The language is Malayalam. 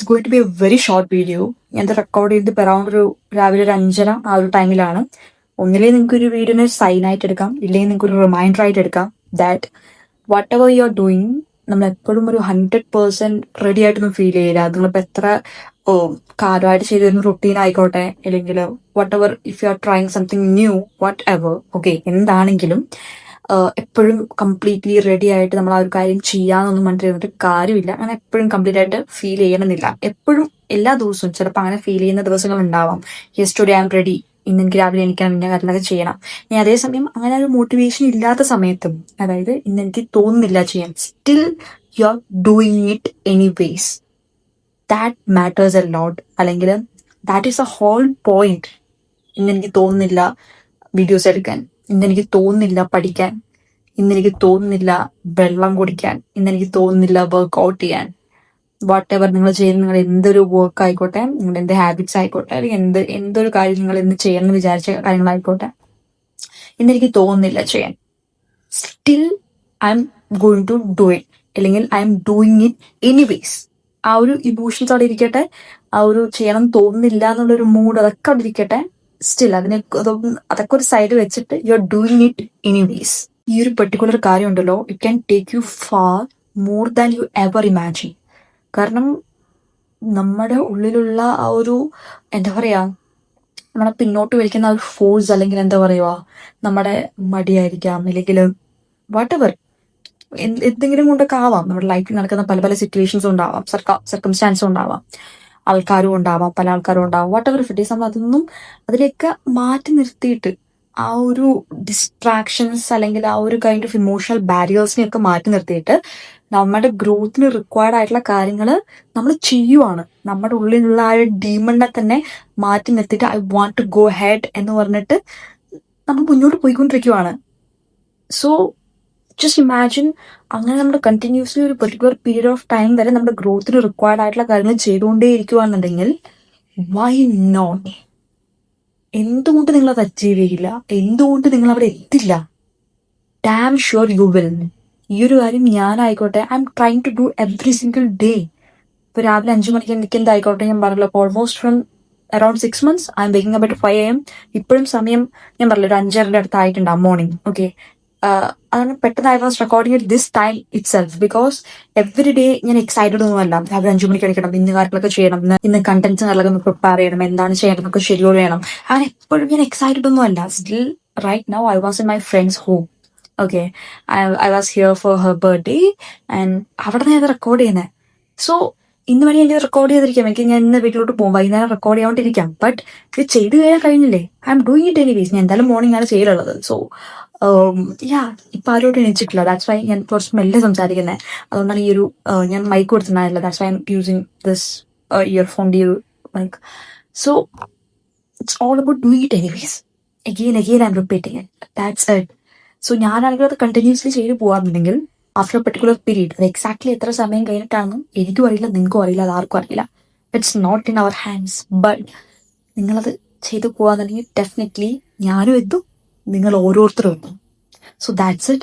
It's going to be a very short video. ഞാനത് റെക്കോർഡ് ചെയ്ത് അറൗണ്ട് രാവിലെ ഒരു 5:30 ആ ഒരു ടൈമിലാണ്. ഒന്നിലേ നിങ്ങൾക്ക് ഒരു വീഡിയോനെ സൈൻ ആയിട്ട് എടുക്കാം, ഇല്ലെങ്കിൽ നിങ്ങൾക്ക് ഒരു റിമൈൻഡർ ആയിട്ട് എടുക്കാം that what ever you are doing നമ്മൾ എപ്പോഴും ഒരു 100% റെഡി ആയിട്ടൊന്നും ഫീൽ ചെയ്യില്ല. നിങ്ങളിപ്പോൾ എത്ര കാലമായിട്ട് ചെയ്തു വരുന്ന റുട്ടീൻ ആയിക്കോട്ടെ, അല്ലെങ്കിൽ what ever if you are trying something new, what ever, okay, എന്താണെങ്കിലും എപ്പോഴും കംപ്ലീറ്റ്ലി റെഡി ആയിട്ട് നമ്മൾ ആ ഒരു കാര്യം ചെയ്യാന്നൊന്നും പറഞ്ഞിട്ട് കാര്യമില്ല. അങ്ങനെ എപ്പോഴും കംപ്ലീറ്റ് ആയിട്ട് ഫീൽ ചെയ്യണമെന്നില്ല. എപ്പോഴും എല്ലാ ദിവസവും ചിലപ്പോൾ അങ്ങനെ ഫീൽ ചെയ്യുന്ന ദിവസങ്ങൾ ഉണ്ടാവാം. Yes today I am ready, ഇന്ന് എനിക്ക് രാവിലെ എനിക്കാണ് ഇന്ന കാര്യങ്ങളൊക്കെ ചെയ്യണം. ഇനി അതേസമയം അങ്ങനെ ഒരു മോട്ടിവേഷൻ ഇല്ലാത്ത സമയത്തും, അതായത് ഇന്ന് എനിക്ക് തോന്നുന്നില്ല ചെയ്യാൻ, still you are doing it anyways, that matters a lot. അല്ലെങ്കിൽ that is a whole point. ഇന്നെനിക്ക് തോന്നുന്നില്ല വീഡിയോസ് എടുക്കാൻ, ഇന്നെനിക്ക് തോന്നുന്നില്ല പഠിക്കാൻ, ഇന്നെനിക്ക് തോന്നുന്നില്ല വെള്ളം കുടിക്കാൻ, ഇന്നെനിക്ക് തോന്നുന്നില്ല വർക്ക്ഔട്ട് ചെയ്യാൻ, വാട്ട് എവർ നിങ്ങൾ ചെയ്യുന്ന നിങ്ങൾ എന്തൊരു വർക്ക് ആയിക്കോട്ടെ, നിങ്ങളുടെ എന്ത് ഹാബിറ്റ്സ് ആയിക്കോട്ടെ, അല്ലെങ്കിൽ എന്തൊരു കാര്യം നിങ്ങൾ എന്ത് ചെയ്യണം എന്ന് വിചാരിച്ച കാര്യങ്ങളായിക്കോട്ടെ, ഇന്നെനിക്ക് തോന്നുന്നില്ല ചെയ്യാൻ, still I am going to do it, അല്ലെങ്കിൽ I am doing it anyways. ആ ഒരു ഇമോഷൻസ് അവിടെ ഇരിക്കട്ടെ, ആ ഒരു ചെയ്യണം തോന്നുന്നില്ല എന്നുള്ളൊരു മൂഡ് അതൊക്കെ അവിടെ ഇരിക്കട്ടെ, സ്റ്റിൽ അതൊക്കെ ഒരു സൈഡ് വെച്ചിട്ട് U are doing it anyways. ഈ ഒരു പെർട്ടിക്കുലർ കാര്യം ഉണ്ടല്ലോ, it can take you far more than you ever imagine. കാരണം നമ്മുടെ ഉള്ളിലുള്ള ആ ഒരു എന്താ പറയാ, നമ്മളെ പിന്നോട്ട് വലിക്കുന്ന ആ ഒരു ഫോഴ്സ്, അല്ലെങ്കിൽ എന്താ പറയുക, നമ്മുടെ മടിയായിരിക്കാം, അല്ലെങ്കിൽ വാട്ട് എവർ എന്തെങ്കിലും കൊണ്ടൊക്കെ ആവാം. നമ്മുടെ ലൈഫിൽ നടക്കുന്ന പല പല സിറ്റുവേഷൻസും ഉണ്ടാവാം, സർക്കംസ്റ്റാൻസും ഉണ്ടാവാം, ആൾക്കാരും ഉണ്ടാവാം, പല ആൾക്കാരും ഉണ്ടാവാം, വാട്ട് എവർ ഇറ്റ് ഈസ്. നമ്മൾ അതൊന്നും അതിലേക്ക് മാറ്റി നിർത്തിയിട്ട് ആ ഒരു ഡിസ്ട്രാക്ഷൻസ് അല്ലെങ്കിൽ ആ ഒരു കൈൻഡ് ഓഫ് ഇമോഷണൽ ബാരിയേഴ്സിനെയൊക്കെ മാറ്റി നിർത്തിയിട്ട് നമ്മുടെ ഗ്രോത്തിന് റിക്വയർഡ് ആയിട്ടുള്ള കാര്യങ്ങൾ നമ്മൾ ചെയ്യുവാണ്. നമ്മുടെ ഉള്ളിലുള്ള ആ ഒരു ഡീമണിനെ തന്നെ മാറ്റി നിർത്തിയിട്ട് I want to go ahead എന്ന് പറഞ്ഞിട്ട് നമ്മൾ മുന്നോട്ട് പോയിക്കൊണ്ടിരിക്കുവാണ്. സോ ജസ്റ്റ് ഇമാജിൻ, അങ്ങനെ നമ്മൾ കണ്ടിന്യൂസ്ലി ഒരു പെർട്ടിക്കുലർ പീരീഡ് ഓഫ് ടൈം വരെ നമ്മുടെ ഗ്രോത്തിന് റിക്വയർഡ് ആയിട്ടുള്ള കാര്യങ്ങൾ ചെയ്തുകൊണ്ടേ ഇരിക്കുകയാണെന്നുണ്ടെങ്കിൽ വൈ നോട്ട്? എന്തുകൊണ്ട് നിങ്ങൾ അത് അച്ചീവ് ചെയ്യില്ല? എന്തുകൊണ്ട് നിങ്ങൾ അവിടെ എത്തില്ല? Damn sure you will. ഈ ഒരു കാര്യം ഞാനായിക്കോട്ടെ, I am trying to do every single day. ഇപ്പോൾ രാവിലെ 5 മണിക്ക് എനിക്കെന്തായിക്കോട്ടെ, ഞാൻ പറഞ്ഞല്ലോ, almost from around 6 months I am waking up at 5 AM. ഇപ്പോഴും സമയം ഞാൻ പറഞ്ഞല്ലോ ഒരു 5:30 അടുത്തായിട്ടുണ്ടാവും മോർണിംഗ്. ഓക്കെ, അതാണ് പെട്ടെന്ന് I was recording it this time it self because every day ഞാൻ എക്സൈറ്റഡ് ഒന്നുമല്ല. രാവിലെ 5 മണിക്ക് എണീക്കണം, ഇന്ന് കാര്യങ്ങളൊക്കെ ചെയ്യണം, ഇന്ന് കണ്ടന്റ്സ് നല്ലതൊന്ന് പ്രിപ്പയർ ചെയ്യണം, എന്താണ് ചെയ്യണമെന്നൊക്കെ ഷെഡ്യൂൾ ചെയ്യണം. അങ്ങനെ എപ്പോഴും ഞാൻ എക്സൈറ്റഡ് ഒന്നും അല്ല. Still right now I was in my friends home. Okay, I was here for her birthday and അവിടെ നിന്ന് ഞാൻ റെക്കോർഡ് ചെയ്യുന്നത്. സോ ഇന്ന് വരെ എനിക്ക് റെക്കോർഡ് ചെയ്തിരിക്കാം, എനിക്ക് ഞാൻ ഇന്ന് വീട്ടിലോട്ട് പോകും, വൈകുന്നേരം റെക്കോർഡ് ചെയ്യാണ്ടിരിക്കാം. ബട്ട് ഇത് ചെയ്ത് കഴിഞ്ഞാൽ കഴിഞ്ഞില്ലേ, I am doing it anyways. ഞാൻ എന്തായാലും മോർണിംഗ് ആണ് ചെയ്യലുള്ളത്. സോ ഇപ്പൊ ആരോടും എണീച്ചിട്ടില്ല. ദാറ്റ്സ് വൈ ഞാൻ കുറച്ച് മെല്ലെ സംസാരിക്കുന്നത്. അതുകൊണ്ടാണ് ഈ ഒരു ഞാൻ മൈക്ക് കൊടുത്തിട്ടുണ്ടായില്ല. That's why I am using this earphone mic. So it's all about doing it anyways. Again I am repeating it. That's it. So ഞാനാണെങ്കിൽ അത് കണ്ടിന്യൂസ്ലി ചെയ്ത് പോകാറുണ്ടെങ്കിൽ ആഫ്റ്റർ എ പെർട്ടിക്കുലർ പീരീഡ്, അത് എക്സാക്ട്ലി എത്ര സമയം കഴിഞ്ഞിട്ടാണെന്ന് എനിക്കും അറിയില്ല, നിങ്ങൾക്കും അറിയില്ല, അത് ആർക്കും അറിയില്ല. It's not in our hands. But നിങ്ങളത് ചെയ്തു പോകാന്നുണ്ടെങ്കിൽ ഡെഫിനറ്റ്ലി ഞാനും എത്തും, നിങ്ങൾ ഓരോരുത്തരും എത്തും. So that's it.